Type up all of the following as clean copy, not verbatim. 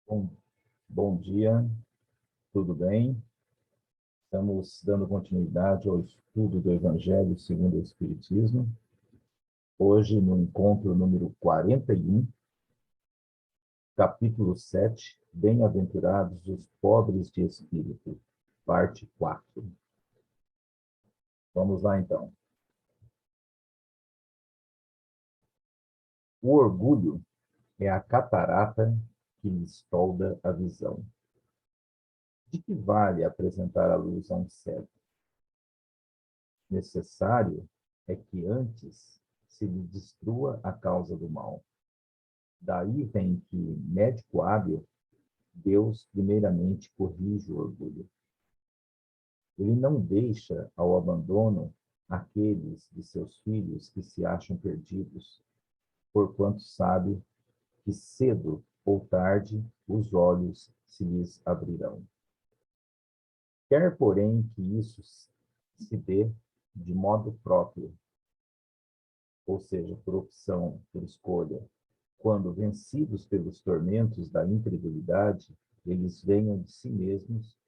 Bom, bom dia, tudo bem? Estamos dando continuidade ao estudo do Evangelho segundo o Espiritismo. Hoje, no encontro número 41, capítulo 7, Bem-aventurados os pobres de espírito, parte 4. Vamos lá, então. O orgulho é a catarata que lhes tolda a visão. De que vale apresentar a luz a um cego? Necessário é que antes se lhe destrua a causa do mal. Daí vem que, médico hábil, Deus primeiramente corrige o orgulho. Ele não deixa ao abandono aqueles de seus filhos que se acham perdidos, porquanto sabe que cedo ou tarde os olhos se lhes abrirão. Quer, porém, que isso se dê de modo próprio, ou seja, por opção, por escolha, quando, vencidos pelos tormentos da incredulidade, eles venham de si mesmos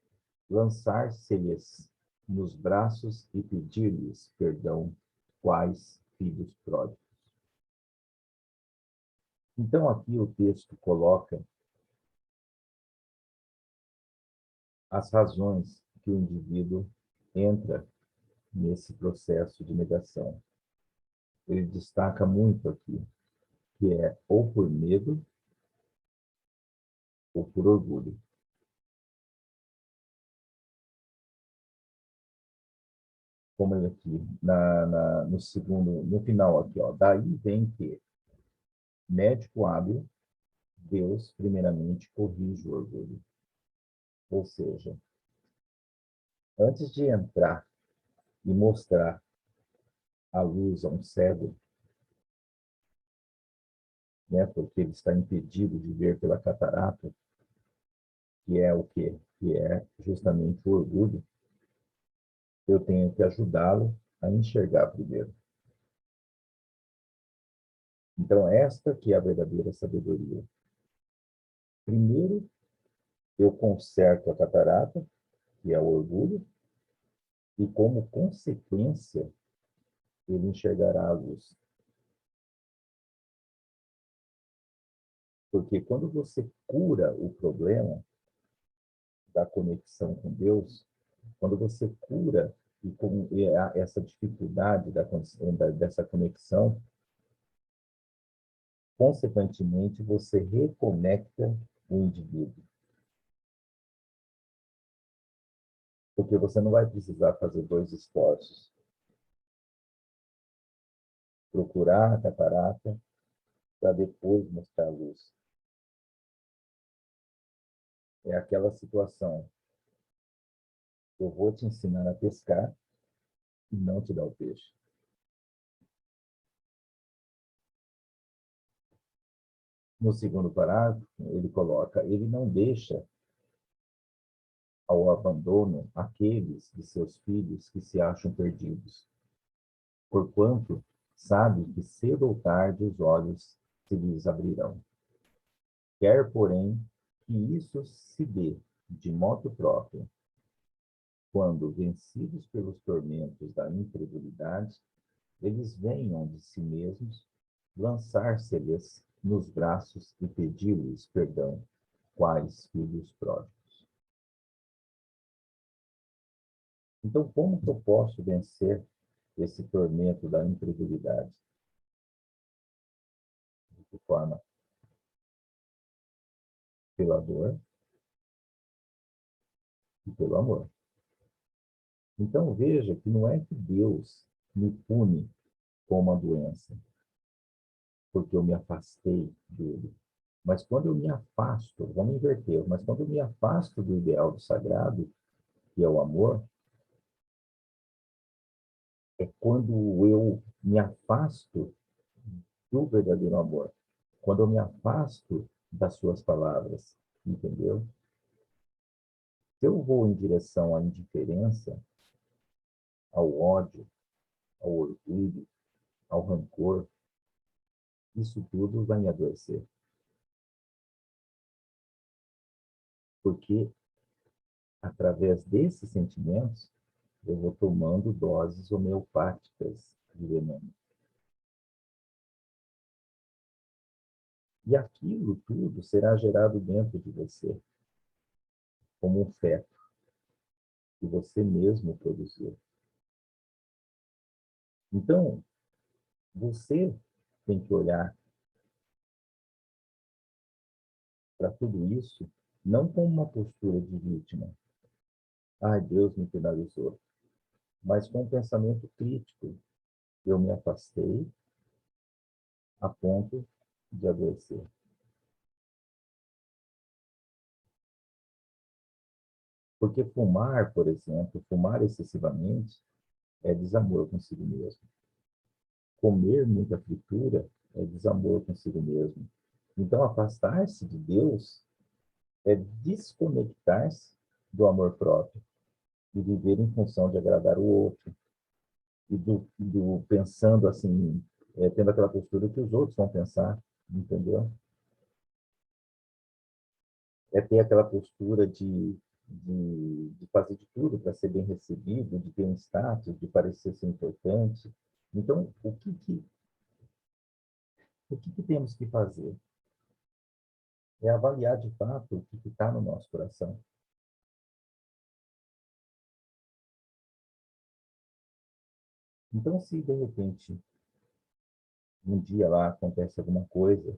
lançar-se-lhes nos braços e pedir-lhes perdão, quais filhos pródigos. Então, aqui o texto coloca as razões que o indivíduo entra nesse processo de negação. Ele destaca muito aqui, que é ou por medo ou por orgulho. Como ele aqui, no segundo, no final aqui, ó, daí vem que médico hábil, Deus primeiramente corrige o orgulho. Ou seja, antes de entrar e mostrar a luz a um cego, né, porque ele está impedido de ver pela catarata, que é o quê? Que é justamente o orgulho, eu tenho que ajudá-lo a enxergar primeiro. Então, esta que é a verdadeira sabedoria. Primeiro, eu conserto a catarata, que é o orgulho, e como consequência, ele enxergará a luz. Porque quando você cura o problema da conexão com Deus, quando você cura e com essa dificuldade dessa conexão, consequentemente, você reconecta o indivíduo. Porque você não vai precisar fazer dois esforços. Procurar a catarata para depois mostrar a luz. É aquela situação. Eu vou te ensinar a pescar e não te dar o peixe. No segundo parágrafo, ele coloca, ele não deixa ao abandono aqueles de seus filhos que se acham perdidos, porquanto sabe que cedo ou tarde os olhos se lhes abrirão. Quer, porém, que isso se dê de modo próprio, quando, vencidos pelos tormentos da incredulidade, eles venham de si mesmos lançar-se-lhes nos braços e pedir-lhes perdão, quais filhos pródigos. Então, como que eu posso vencer esse tormento da incredulidade? De que forma? Pela dor e pelo amor. Então, veja que não é que Deus me pune com uma doença, porque eu me afastei dele. Mas quando eu me afasto, vamos inverter, mas quando eu me afasto do ideal do sagrado, que é o amor, é quando eu me afasto do verdadeiro amor. Quando eu me afasto das suas palavras, entendeu? Se eu vou em direção à indiferença, ao ódio, ao orgulho, ao rancor, isso tudo vai me adoecer. Porque, através desses sentimentos, eu vou tomando doses homeopáticas de veneno. E aquilo tudo será gerado dentro de você, como um feto que você mesmo produziu. Então, você tem que olhar para tudo isso, não como uma postura de vítima. Ai, Deus me penalizou. Mas com um pensamento crítico. Eu me afastei a ponto de adoecer. Porque fumar, por exemplo, fumar excessivamente é desamor consigo mesmo. Comer muita fritura é desamor consigo mesmo. Então, afastar-se de Deus é desconectar-se do amor próprio e viver em função de agradar o outro e do pensando assim, tendo aquela postura que os outros vão pensar, entendeu? É ter aquela postura de fazer de tudo para ser bem recebido, de ter um status, de parecer ser importante. Então, o que temos que fazer? É avaliar de fato o que está no nosso coração. Então, se de repente, um dia lá acontece alguma coisa,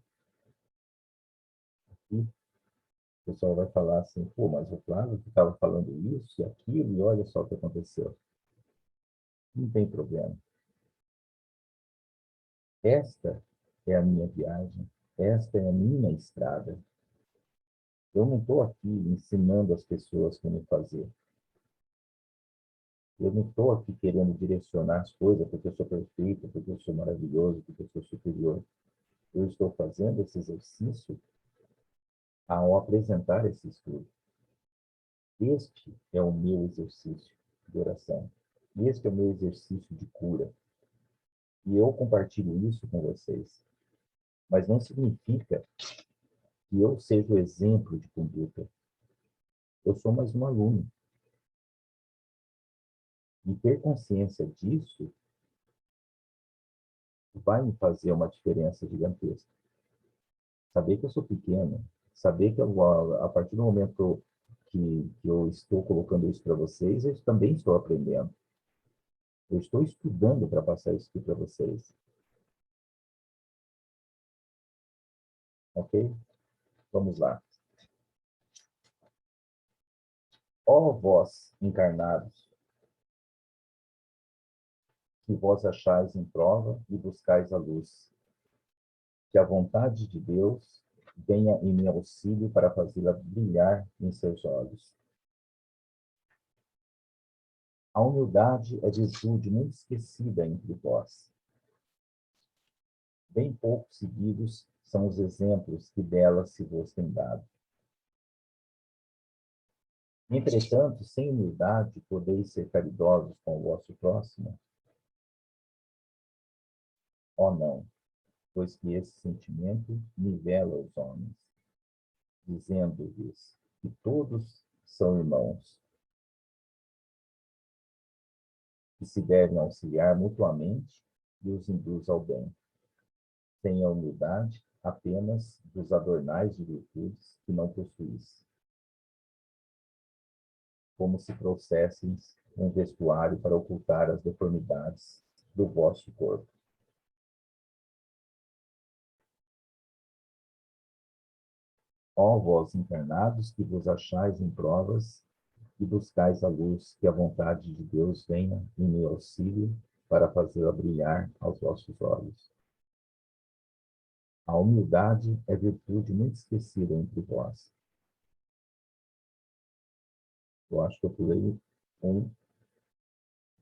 e o pessoal vai falar assim, pô, mas o Flávio estava falando isso e aquilo, e olha só o que aconteceu. Não tem problema. Esta é a minha viagem, esta é a minha estrada. Eu não estou aqui ensinando as pessoas como fazer. Eu não estou aqui querendo direcionar as coisas porque eu sou perfeito, porque eu sou maravilhoso, porque eu sou superior. Eu estou fazendo esse exercício ao apresentar esse estudo. Este é o meu exercício de oração. Este é o meu exercício de cura. E eu compartilho isso com vocês. Mas não significa que eu seja o exemplo de conduta. Eu sou mais um aluno. E ter consciência disso vai me fazer uma diferença gigantesca. Saber que eu sou pequeno, saber que a partir do momento que eu estou colocando isso para vocês, eu também estou aprendendo. Eu estou estudando para passar isso aqui para vocês. Ok? Vamos lá. Ó vós encarnados, que vós achais em prova e buscais a luz, que a vontade de Deus venha em meu auxílio para fazê-la brilhar em seus olhos. A humildade é virtude muito esquecida entre vós. Bem pouco seguidos são os exemplos que dela se vos têm dado. Entretanto, sem humildade, podeis ser caridosos com o vosso próximo? Ó não, pois que esse sentimento nivela os homens, dizendo-lhes que todos são irmãos, que se devem auxiliar mutuamente e os induz ao bem. Sem a humildade, apenas vos adornais de virtudes que não possuís, como se trouxesseis um vestuário para ocultar as deformidades do vosso corpo. Ó vós encarnados, que vos achais em provas e buscais a luz, que a vontade de Deus venha em meu auxílio para fazê-la brilhar aos vossos olhos. A humildade é virtude muito esquecida entre vós. Eu acho que eu pulei um,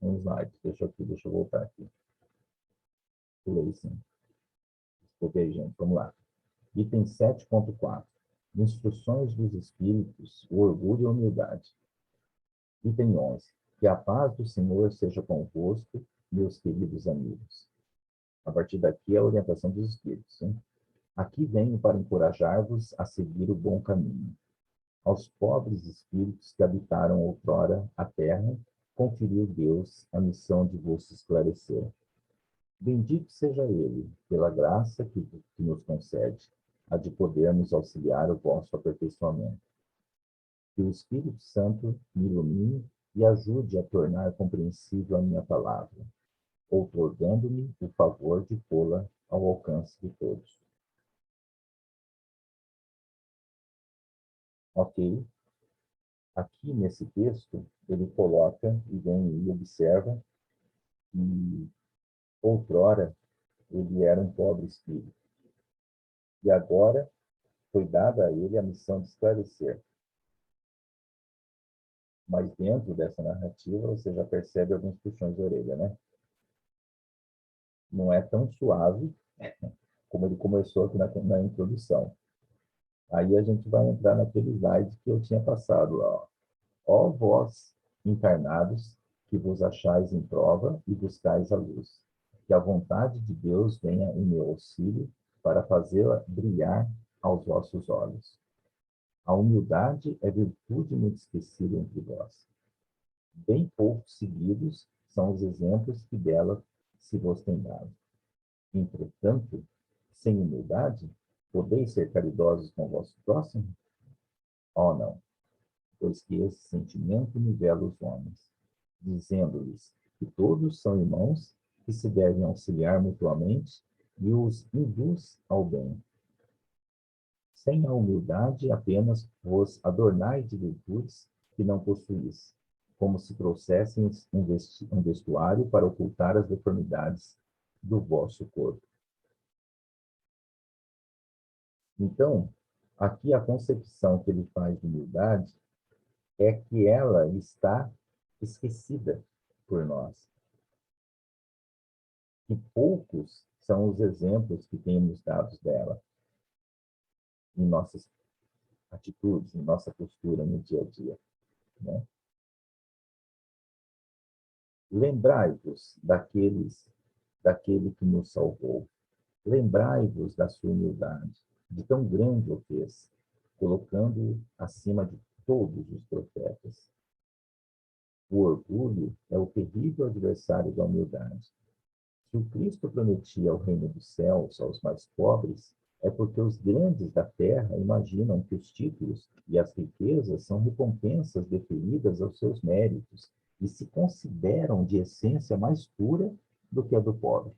um slide. Deixa eu voltar aqui. Pulei sim. Ok, gente, vamos lá. Item 7.4. Instruções dos espíritos, o orgulho e a humildade. Item 11. Que a paz do Senhor seja convosco, meus queridos amigos. A partir daqui, a orientação dos espíritos. Hein? Aqui venho para encorajar-vos a seguir o bom caminho. Aos pobres espíritos que habitaram outrora a terra, conferiu Deus a missão de vos esclarecer. Bendito seja Ele, pela graça que nos concede, a de podermos auxiliar o vosso aperfeiçoamento. Que o Espírito Santo me ilumine e ajude a tornar compreensível a minha palavra, outorgando-me o favor de pô-la ao alcance de todos. Ok? Aqui nesse texto, ele coloca e vem e observa que outrora ele era um pobre espírito. E agora foi dada a ele a missão de esclarecer. Mas dentro dessa narrativa, você já percebe alguns puxões de orelha, né? Não é tão suave como ele começou aqui na introdução. Aí a gente vai entrar naquele slide que eu tinha passado lá. Ó vós, encarnados, que vos achais em prova e buscais a luz. Que a vontade de Deus venha em meu auxílio para fazê-la brilhar aos vossos olhos. A humildade é virtude muito esquecida entre vós. Bem poucos seguidos são os exemplos que dela se vos tem dado. Entretanto, sem humildade, podeis ser caridosos com o vosso próximo? Oh, não, pois que esse sentimento nivela os homens, dizendo-lhes que todos são irmãos, que se devem auxiliar mutuamente e os induz ao bem. Sem a humildade, apenas vos adornai de virtudes que não possuís, como se trouxessem um vestuário para ocultar as deformidades do vosso corpo. Então, aqui a concepção que ele faz de humildade é que ela está esquecida por nós. E poucos são os exemplos que temos dados dela em nossas atitudes, em nossa postura no dia a dia, né? Lembrai-vos daquele que nos salvou. Lembrai-vos da sua humildade, de tão grande o fez, colocando-o acima de todos os profetas. O orgulho é o terrível adversário da humildade. Se o Cristo prometia o reino dos céus aos mais pobres, é porque os grandes da terra imaginam que os títulos e as riquezas são recompensas deferidas aos seus méritos e se consideram de essência mais pura do que a do pobre.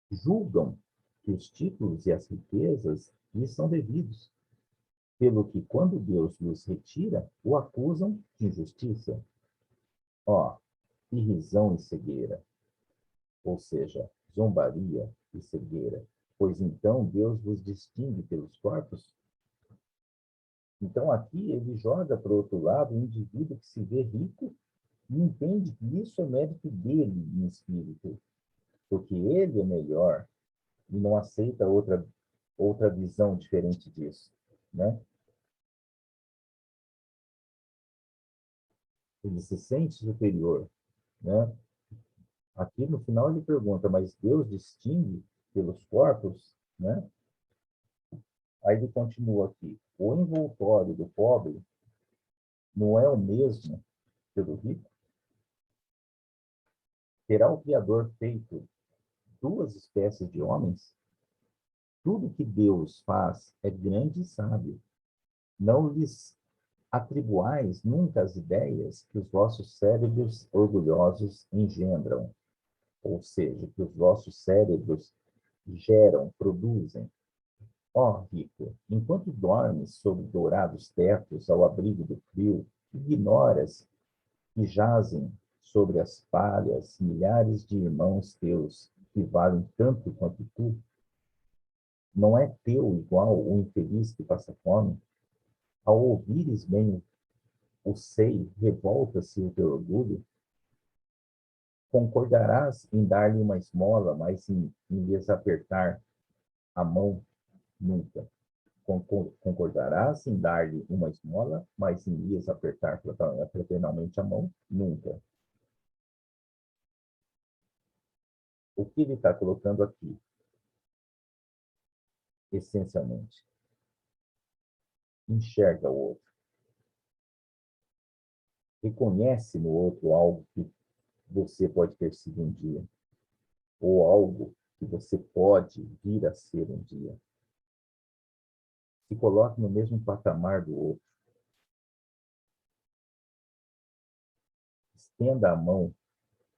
Julgam que os títulos e as riquezas lhes são devidos, pelo que, quando Deus lhes retira, o acusam de injustiça. Ó, irrisão e cegueira, ou seja, zombaria e cegueira, pois então Deus vos distingue pelos corpos? Então aqui ele joga para o outro lado um indivíduo que se vê rico e entende que isso é mérito dele em espírito, porque ele é melhor e não aceita outra visão diferente disso, né? Ele se sente superior, né? Aqui no final ele pergunta, mas Deus distingue pelos corpos, né? Aí ele continua aqui. O envoltório do pobre não é o mesmo que o do rico? Terá o Criador feito duas espécies de homens? Tudo que Deus faz é grande e sábio. Não lhes atribuais nunca as ideias que os vossos cérebros orgulhosos engendram, ou seja, que os vossos cérebros geram, produzem. Ó rico, enquanto dormes sob dourados tetos ao abrigo do frio, ignoras que jazem sobre as palhas milhares de irmãos teus que valem tanto quanto tu? Não é teu igual o infeliz que passa fome? Ao ouvires bem o sei, revolta-se o teu orgulho? Concordarás em dar-lhe uma esmola, mas em lhes apertar a mão? Nunca. Concordarás em dar-lhe uma esmola, mas em lhes apertar fraternalmente a mão? Nunca. O que ele está colocando aqui, essencialmente? enxerga o outro, reconhece no outro algo que você pode ter sido um dia, ou algo que você pode vir a ser um dia. Se coloque no mesmo patamar do outro. Estenda a mão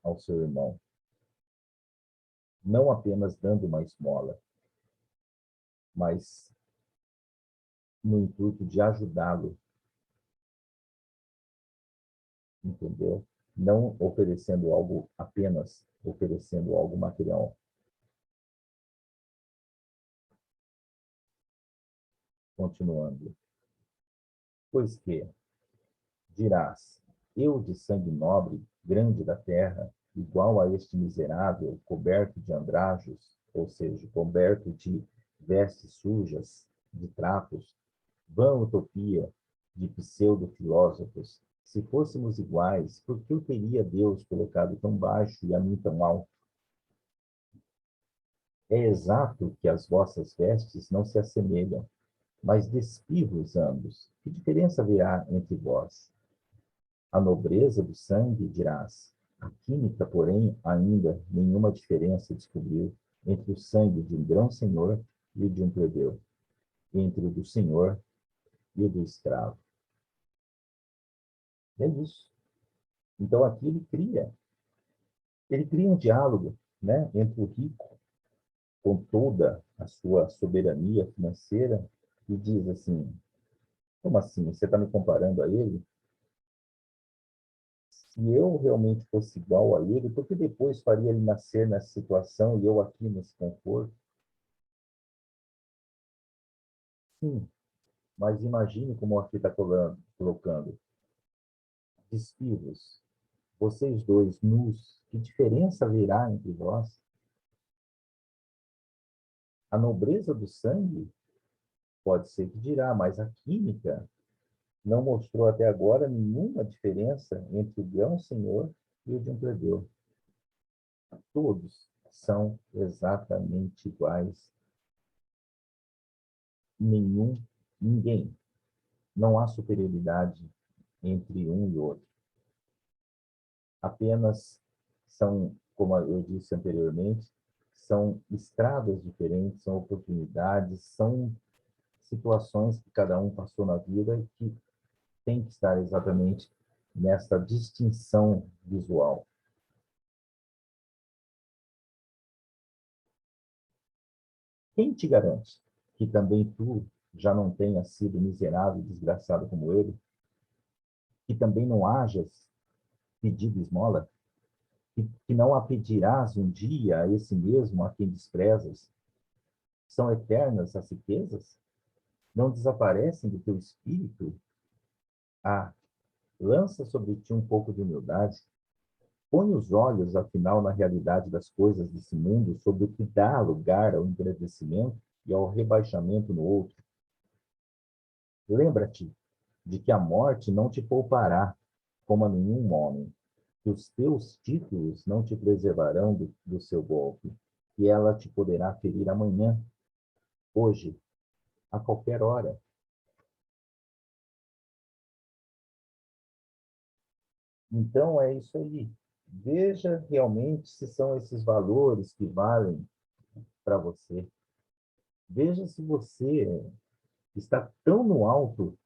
ao seu irmão, não apenas dando uma esmola, mas no intuito de ajudá-lo, entendeu? Não oferecendo algo apenas, oferecendo algo material. Continuando. Pois que, dirás, eu de sangue nobre, grande da terra, igual a este miserável, coberto de andrajos, ou seja, coberto de vestes sujas, de trapos, vã utopia de pseudo-filósofos. Se fôssemos iguais, por que eu teria Deus colocado tão baixo e a mim tão alto? É exato que as vossas vestes não se assemelham, mas despivos ambos. Que diferença haverá entre vós? A nobreza do sangue, dirás. A química, porém, ainda nenhuma diferença descobriu entre o sangue de um grão-senhor e o de um plebeu, entre o do senhor e o do escravo. É isso. Então, aqui ele cria um diálogo, né, entre o rico, com toda a sua soberania financeira, e diz assim, como assim? Você está me comparando a ele? Se eu realmente fosse igual a ele, por que depois faria ele nascer nessa situação e eu aqui nesse conforto? Sim, mas imagine como aqui está colocando. Despivos, vocês dois nus, que diferença haverá entre vós? A nobreza do sangue pode ser que dirá, mas a química não mostrou até agora nenhuma diferença entre o grão-senhor e o de um plebeu. Todos são exatamente iguais. Ninguém. Não há superioridade entre um e outro. Apenas são, como eu disse anteriormente, são estradas diferentes, são oportunidades, são situações que cada um passou na vida e que tem que estar exatamente nessa distinção visual. Quem te garante que também tu já não tenhas sido miserável e desgraçado como ele? Que também não hajas pedido esmola? Que não a pedirás um dia a esse mesmo a quem desprezas? São eternas as riquezas? Não desaparecem do teu espírito? Ah, lança sobre ti um pouco de humildade. Põe os olhos, afinal, na realidade das coisas desse mundo, sobre o que dá lugar ao engrandecimento e ao rebaixamento no outro. Lembra-te de que a morte não te poupará, como a nenhum homem, que os teus títulos não te preservarão do seu golpe, que ela te poderá ferir amanhã, hoje, a qualquer hora. Então, é isso aí. Veja realmente se são esses valores que valem para você. Veja se você está tão no alto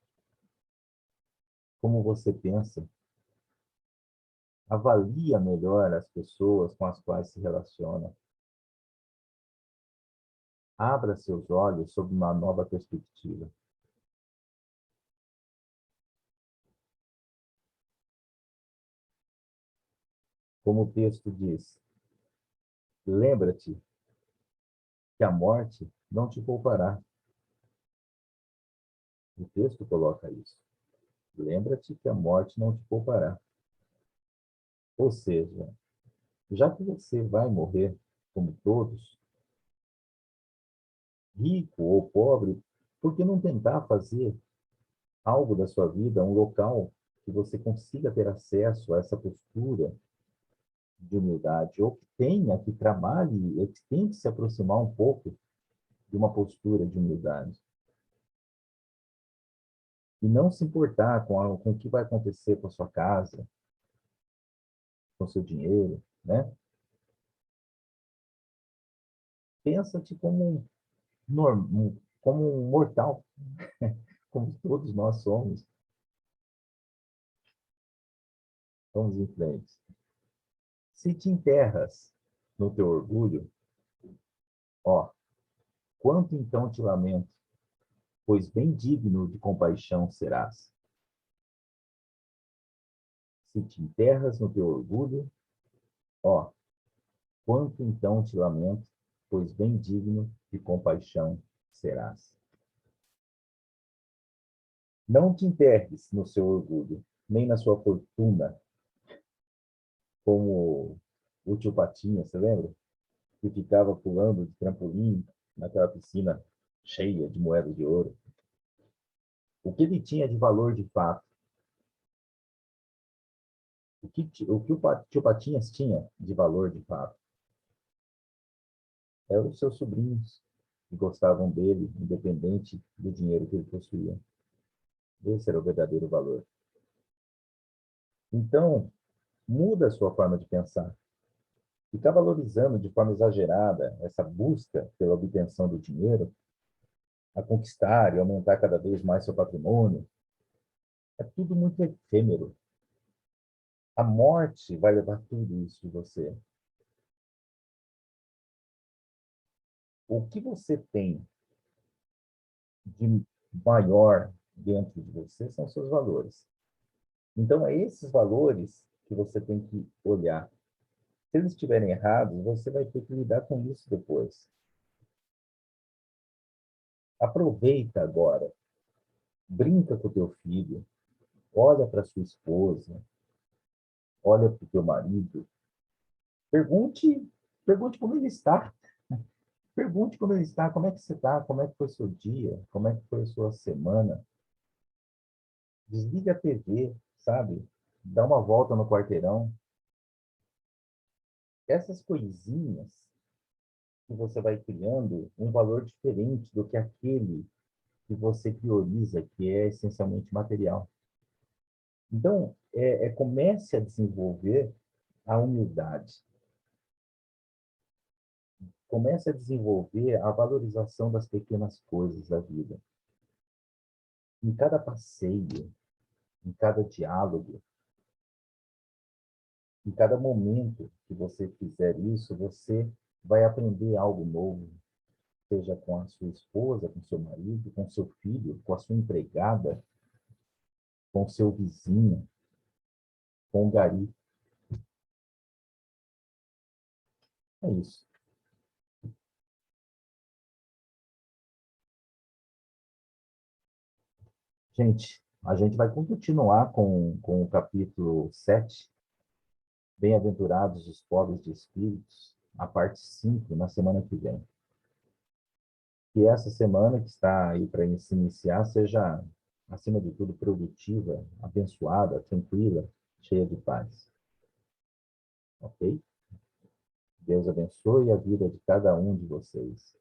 como você pensa. Avalia melhor as pessoas com as quais se relaciona. Abra seus olhos sob uma nova perspectiva. Como o texto diz, lembra-te que a morte não te poupará. O texto coloca isso. Lembra-te que a morte não te poupará. Ou seja, já que você vai morrer, como todos, rico ou pobre, por que não tentar fazer algo da sua vida, um local que você consiga ter acesso a essa postura de humildade, ou que tenha, que trabalhe, ou que tenha que se aproximar um pouco de uma postura de humildade. e não se importar com o que vai acontecer com a sua casa, com o seu dinheiro, né? Pensa-te como um mortal, como todos nós somos. Vamos em frente. Se te enterras no teu orgulho, ó, quanto então te lamento, pois bem digno de compaixão serás. Se te enterras no teu orgulho, ó, quanto então te lamento, pois bem digno de compaixão serás. Não te enterres no seu orgulho, nem na sua fortuna, como o tio Patinha, você lembra? Que ficava pulando de trampolim naquela piscina cheia de moedas de ouro. O que ele tinha de valor de fato? O que o tio Patinhas tinha de valor de fato? Eram os seus sobrinhos, que gostavam dele, independente do dinheiro que ele possuía. Esse era o verdadeiro valor. Então, muda a sua forma de pensar. Ficar valorizando de forma exagerada essa busca pela obtenção do dinheiro, a conquistar e aumentar cada vez mais seu patrimônio, é tudo muito efêmero. A morte vai levar tudo isso de você. O que você tem de maior dentro de você são seus valores. Então, é esses valores que você tem que olhar. Se eles estiverem errados, você vai ter que lidar com isso depois. Aproveita agora. Brinca com o teu filho. Olha para sua esposa. Olha para o teu marido. Pergunte, pergunte como ele está. Pergunte como ele está, como é que você está, como é que foi o seu dia, como é que foi a sua semana. Desliga a TV, sabe? Dá uma volta no quarteirão. Essas coisinhas que você vai criando um valor diferente do que aquele que você prioriza, que é essencialmente material. Então, comece a desenvolver a humildade. Comece a desenvolver a valorização das pequenas coisas da vida. Em cada passeio, em cada diálogo, em cada momento que você fizer isso, você vai aprender algo novo, seja com a sua esposa, com seu marido, com seu filho, com a sua empregada, com o seu vizinho, com o gari. É isso. Gente, a gente vai continuar com o capítulo 7, Bem-aventurados os pobres de espíritos, a parte 5 na semana que vem. Que essa semana que está aí para se iniciar seja, acima de tudo, produtiva, abençoada, tranquila, cheia de paz. Ok? Deus abençoe a vida de cada um de vocês.